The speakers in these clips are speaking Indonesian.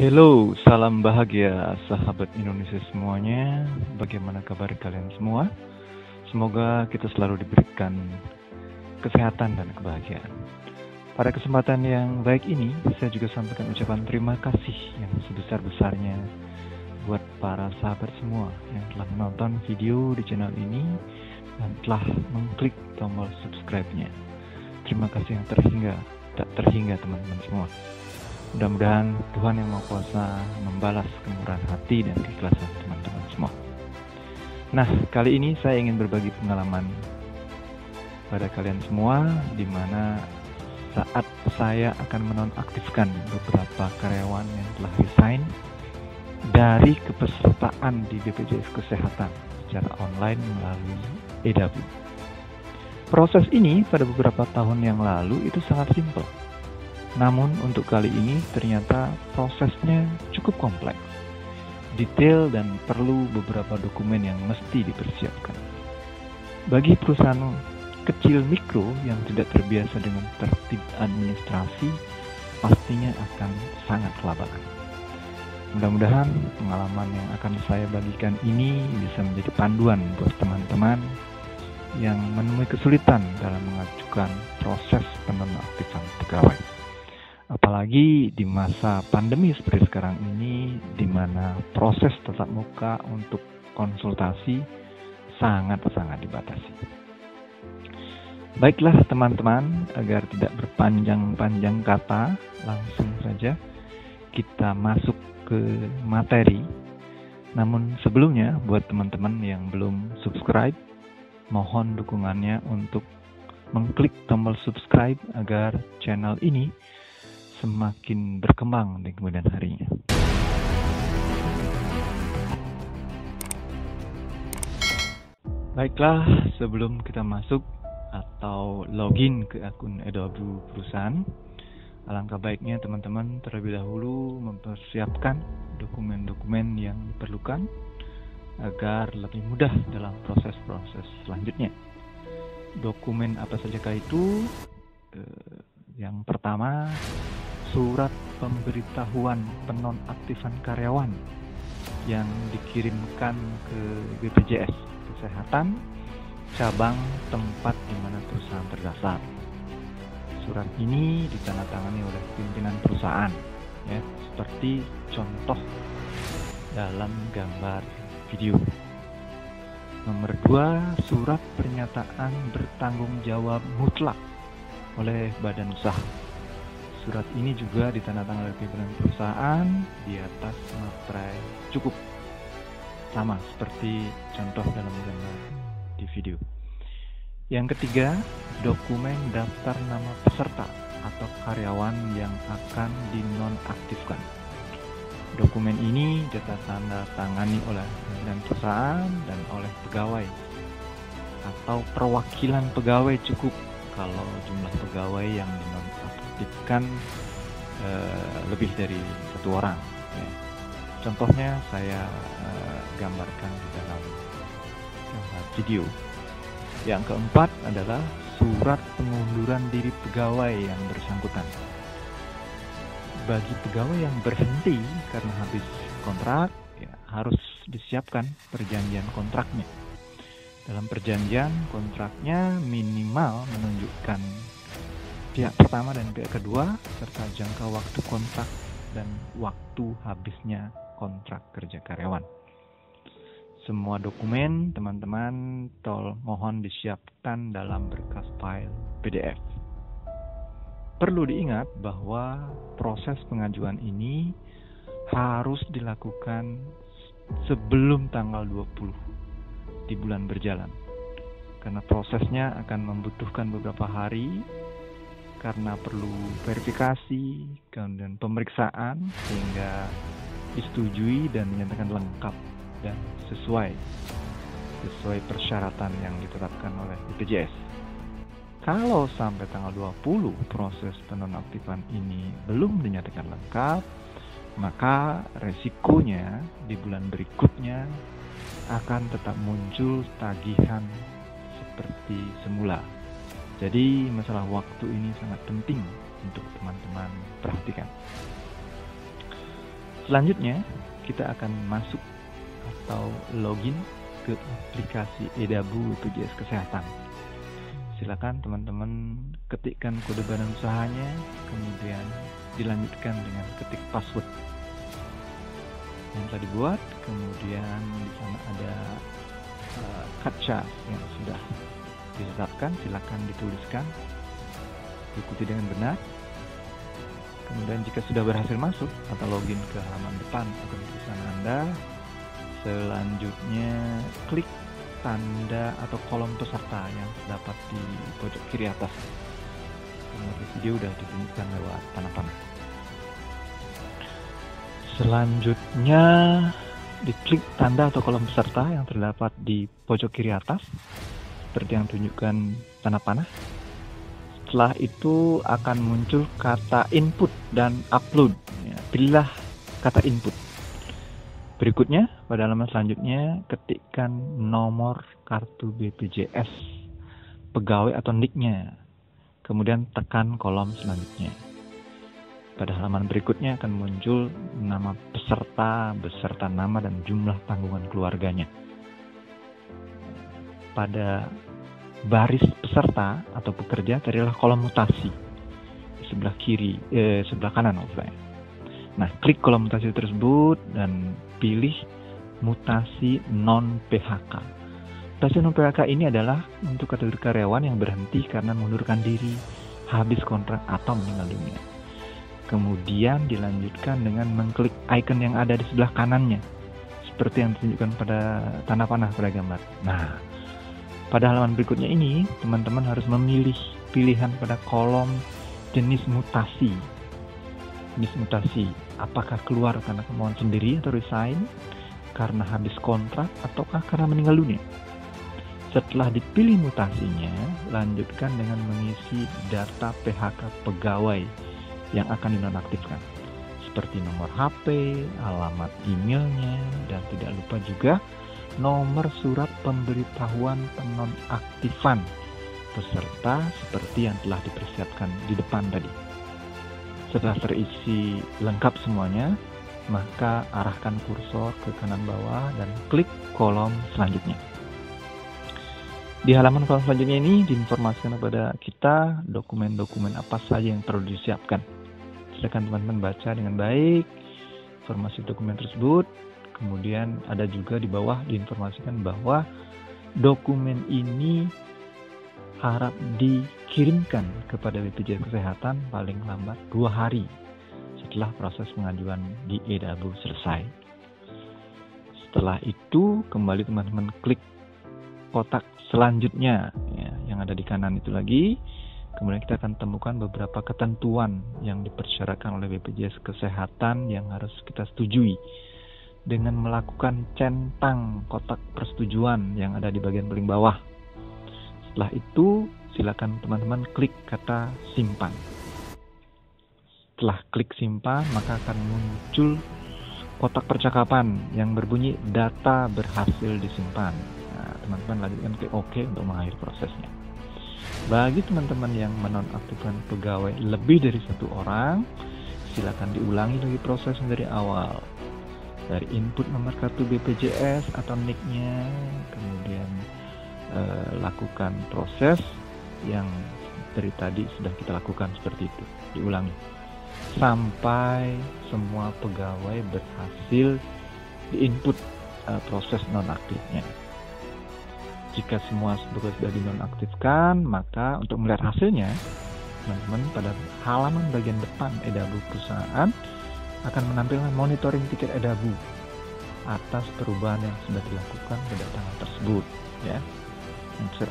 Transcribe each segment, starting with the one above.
Hello, salam bahagia sahabat Indonesia semuanya. Bagaimana kabar kalian semua? Semoga kita selalu diberikan kesehatan dan kebahagiaan. Pada kesempatan yang baik ini, saya juga sampaikan ucapan terima kasih yang sebesar-besarnya buat para sahabat semua yang telah menonton video di channel ini dan telah mengklik tombol subscribe-nya. Terima kasih yang tak terhingga teman-teman semua. Mudah-mudahan Tuhan Yang Maha Kuasa membalas kemurahan hati dan keikhlasan teman-teman semua. Nah, kali ini saya ingin berbagi pengalaman pada kalian semua, di mana saat saya akan menonaktifkan beberapa karyawan yang telah resign dari kepesertaan di BPJS Kesehatan secara online melalui EW. Proses ini pada beberapa tahun yang lalu itu sangat simpel. Namun untuk kali ini ternyata prosesnya cukup kompleks, detail dan perlu beberapa dokumen yang mesti dipersiapkan. Bagi perusahaan kecil mikro yang tidak terbiasa dengan tertib administrasi, pastinya akan sangat kelabakan. Mudah-mudahan pengalaman yang akan saya bagikan ini bisa menjadi panduan buat teman-teman yang menemui kesulitan dalam mengajukan proses penonaktifan pegawai. Apalagi di masa pandemi seperti sekarang ini, di mana proses tatap muka untuk konsultasi sangat-sangat dibatasi. Baiklah teman-teman, agar tidak berpanjang-panjang kata, langsung saja kita masuk ke materi. Namun sebelumnya, buat teman-teman yang belum subscribe, mohon dukungannya untuk mengklik tombol subscribe agar channel ini semakin berkembang di kemudian harinya. Baiklah, sebelum kita masuk atau login ke akun EW perusahaan, alangkah baiknya teman-teman terlebih dahulu mempersiapkan dokumen-dokumen yang diperlukan agar lebih mudah dalam proses-proses selanjutnya. Dokumen apa saja itu? Yang pertama, surat pemberitahuan penonaktifan karyawan yang dikirimkan ke BPJS Kesehatan cabang tempat di mana perusahaan terdaftar. Surat ini ditandatangani oleh pimpinan perusahaan, ya, seperti contoh dalam gambar video. Nomor 2, surat pernyataan bertanggung jawab mutlak oleh badan usaha. Surat ini juga ditandatangani oleh pimpinan perusahaan di atas materai cukup, sama seperti contoh dalam gambar di video. Yang ketiga, dokumen daftar nama peserta atau karyawan yang akan dinonaktifkan. Dokumen ini ditandatangani oleh pimpinan perusahaan dan oleh pegawai atau perwakilan pegawai cukup kalau jumlah pegawai yang dinonaktifkan lebih dari satu orang, ya. Contohnya saya gambarkan di dalam gambar video. Yang keempat adalah surat pengunduran diri pegawai yang bersangkutan. Bagi pegawai yang berhenti karena habis kontrak, ya, harus disiapkan perjanjian kontraknya. Dalam perjanjian kontraknya minimal menunjukkan pihak pertama dan pihak kedua serta jangka waktu kontrak dan waktu habisnya kontrak kerja karyawan. Semua dokumen teman-teman mohon disiapkan dalam berkas file PDF. Perlu diingat bahwa proses pengajuan ini harus dilakukan sebelum tanggal 20 di bulan berjalan, karena prosesnya akan membutuhkan beberapa hari karena perlu verifikasi dan pemeriksaan sehingga disetujui dan dinyatakan lengkap dan sesuai persyaratan yang ditetapkan oleh BPJS. Kalau sampai tanggal 20 proses penonaktifan ini belum dinyatakan lengkap, maka resikonya di bulan berikutnya akan tetap muncul tagihan seperti semula. Jadi masalah waktu ini sangat penting untuk teman-teman perhatikan. Selanjutnya, kita akan masuk atau login ke aplikasi Edabu BPJS Kesehatan. Silakan teman-teman ketikkan kode badan usahanya, kemudian dilanjutkan dengan ketik password yang telah dibuat. Kemudian di sana ada captcha yang sudah ditetapkan, silakan dituliskan, ikuti dengan benar. Kemudian jika sudah berhasil masuk atau login ke halaman depan akun perusahaan Anda, selanjutnya klik tanda atau kolom peserta yang terdapat di pojok kiri atas. Kemudian video sudah ditunjukkan lewat tanda panah. Selanjutnya diklik tanda atau kolom peserta yang terdapat di pojok kiri atas seperti yang tunjukkan tanda panah. Setelah itu akan muncul kata input dan upload. Pilihlah kata input. Berikutnya, pada halaman selanjutnya, ketikkan nomor kartu BPJS pegawai atau NIK-nya. Kemudian tekan kolom selanjutnya. Pada halaman berikutnya akan muncul nama peserta beserta nama dan jumlah tanggungan keluarganya. Pada baris peserta atau pekerja carilah kolom mutasi di sebelah kanan maksudnya. Nah, klik kolom mutasi tersebut dan pilih mutasi non PHK. Mutasi non PHK ini adalah untuk kategori karyawan yang berhenti karena mengundurkan diri, habis kontrak atau meninggal dunia. Kemudian dilanjutkan dengan mengklik icon yang ada di sebelah kanannya, seperti yang ditunjukkan pada tanda panah pada gambar. Nah, pada halaman berikutnya ini, teman-teman harus memilih pilihan pada kolom jenis mutasi. Jenis mutasi, apakah keluar karena kemauan sendiri atau resign, karena habis kontrak, ataukah karena meninggal dunia. Setelah dipilih mutasinya, lanjutkan dengan mengisi data PHK pegawai yang akan dinonaktifkan, seperti nomor HP, alamat emailnya, dan tidak lupa juga nomor surat pemberitahuan penonaktifan peserta seperti yang telah dipersiapkan di depan tadi. Setelah terisi lengkap semuanya, maka arahkan kursor ke kanan bawah dan klik kolom selanjutnya. Di halaman kolom selanjutnya ini diinformasikan kepada kita dokumen-dokumen apa saja yang perlu disiapkan. Silakan teman-teman baca dengan baik informasi dokumen tersebut. Kemudian ada juga di bawah diinformasikan bahwa dokumen ini harap dikirimkan kepada BPJS Kesehatan paling lambat 2 hari setelah proses pengajuan di Edabu selesai. Setelah itu kembali teman-teman klik kotak selanjutnya ya, yang ada di kanan itu lagi. Kemudian kita akan temukan beberapa ketentuan yang dipersyaratkan oleh BPJS Kesehatan yang harus kita setujui dengan melakukan centang kotak persetujuan yang ada di bagian paling bawah. Setelah itu, silakan teman-teman klik kata simpan. Setelah klik simpan, maka akan muncul kotak percakapan yang berbunyi data berhasil disimpan. Nah, teman-teman lanjutkan klik OK untuk mengakhiri prosesnya. Bagi teman-teman yang menonaktifkan pegawai lebih dari 1 orang, silakan diulangi lagi prosesnya dari awal. Dari input nomor kartu BPJS atau NIK-nya, kemudian lakukan proses yang dari tadi sudah kita lakukan seperti itu, diulangi sampai semua pegawai berhasil diinput proses nonaktifnya. Jika semua sudah dinonaktifkan, maka untuk melihat hasilnya, teman-teman pada halaman bagian depan Edabu perusahaan akan menampilkan monitoring tiket Edabu atas perubahan yang sudah dilakukan pada tanggal tersebut, ya.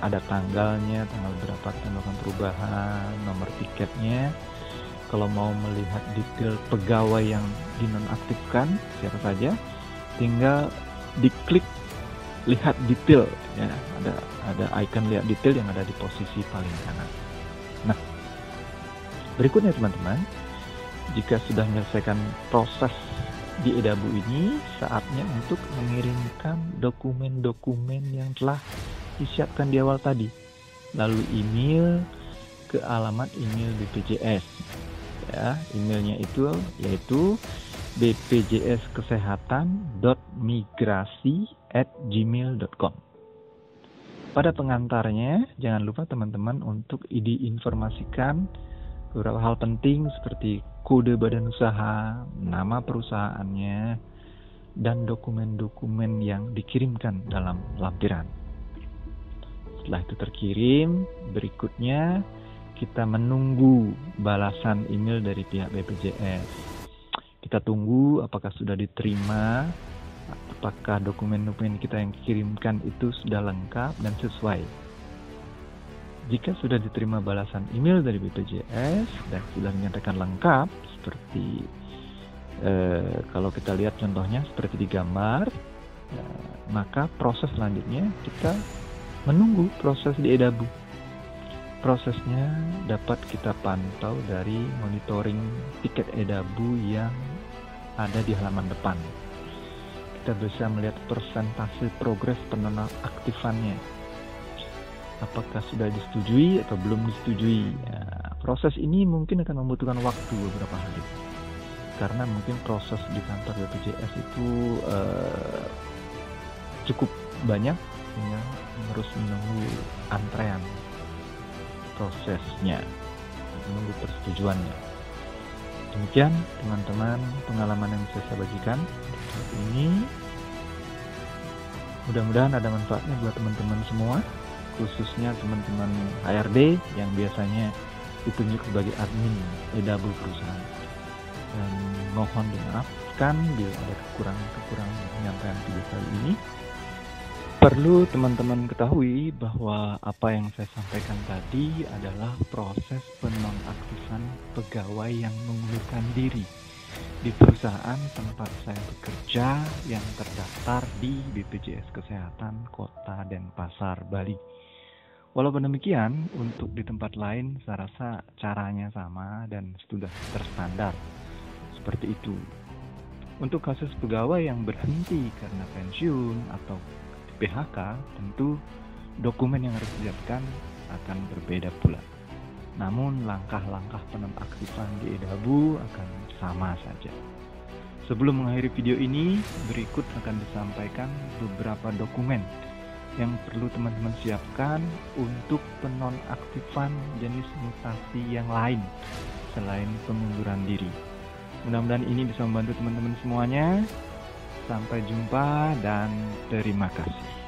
Ada tanggalnya, tanggal berapa kita melakukan perubahan, nomor tiketnya. Kalau mau melihat detail pegawai yang dinonaktifkan siapa saja, tinggal diklik lihat detail, ya. Ada icon lihat detail yang ada di posisi paling kanan. Nah, berikutnya teman-teman, jika sudah menyelesaikan proses di Edabu ini, saatnya untuk mengirimkan dokumen-dokumen yang telah disiapkan di awal tadi, lalu email ke alamat email BPJS. Ya, emailnya itu yaitu bpjskesehatan.migrasi@gmail.com. Pada pengantarnya, jangan lupa teman-teman untuk diinformasikan beberapa hal penting seperti kode badan usaha, nama perusahaannya, dan dokumen-dokumen yang dikirimkan dalam lampiran. Setelah itu terkirim, berikutnya kita menunggu balasan email dari pihak BPJS. Kita tunggu apakah sudah diterima, apakah dokumen-dokumen kita yang dikirimkan itu sudah lengkap dan sesuai. Jika sudah diterima balasan email dari BPJS dan sudah dinyatakan lengkap, seperti kalau kita lihat contohnya seperti di gambar, maka proses selanjutnya kita menunggu proses di eDabu. Prosesnya dapat kita pantau dari monitoring tiket eDabu yang ada di halaman depan. Kita bisa melihat persentase progres penonaktifannya. Apakah sudah disetujui atau belum disetujui. Proses ini mungkin akan membutuhkan waktu beberapa hari. Karena mungkin proses di kantor BPJS itu cukup banyak, sehingga harus menunggu antrean prosesnya, menunggu persetujuannya. Demikian teman-teman pengalaman yang bisa saya bagikan saat ini. Mudah-mudahan ada manfaatnya buat teman-teman semua, khususnya teman-teman HRD yang biasanya ditunjuk sebagai admin eDabu perusahaan. Dan mohon dimaafkan bila ada kekurangan penyampaian video kali ini. Perlu teman-teman ketahui bahwa apa yang saya sampaikan tadi adalah proses penonaktifan pegawai yang mengundurkan diri di perusahaan tempat saya bekerja yang terdaftar di BPJS Kesehatan Kota Denpasar, Bali. Walaupun demikian, untuk di tempat lain saya rasa caranya sama dan sudah terstandar seperti itu. Untuk kasus pegawai yang berhenti karena pensiun atau PHK, tentu dokumen yang harus disiapkan akan berbeda pula. Namun langkah-langkah penonaktifan di eDabu akan sama saja. Sebelum mengakhiri video ini, berikut akan disampaikan beberapa dokumen yang perlu teman-teman siapkan untuk penonaktifan jenis mutasi yang lain selain pengunduran diri. Mudah-mudahan ini bisa membantu teman-teman semuanya. Sampai jumpa dan terima kasih.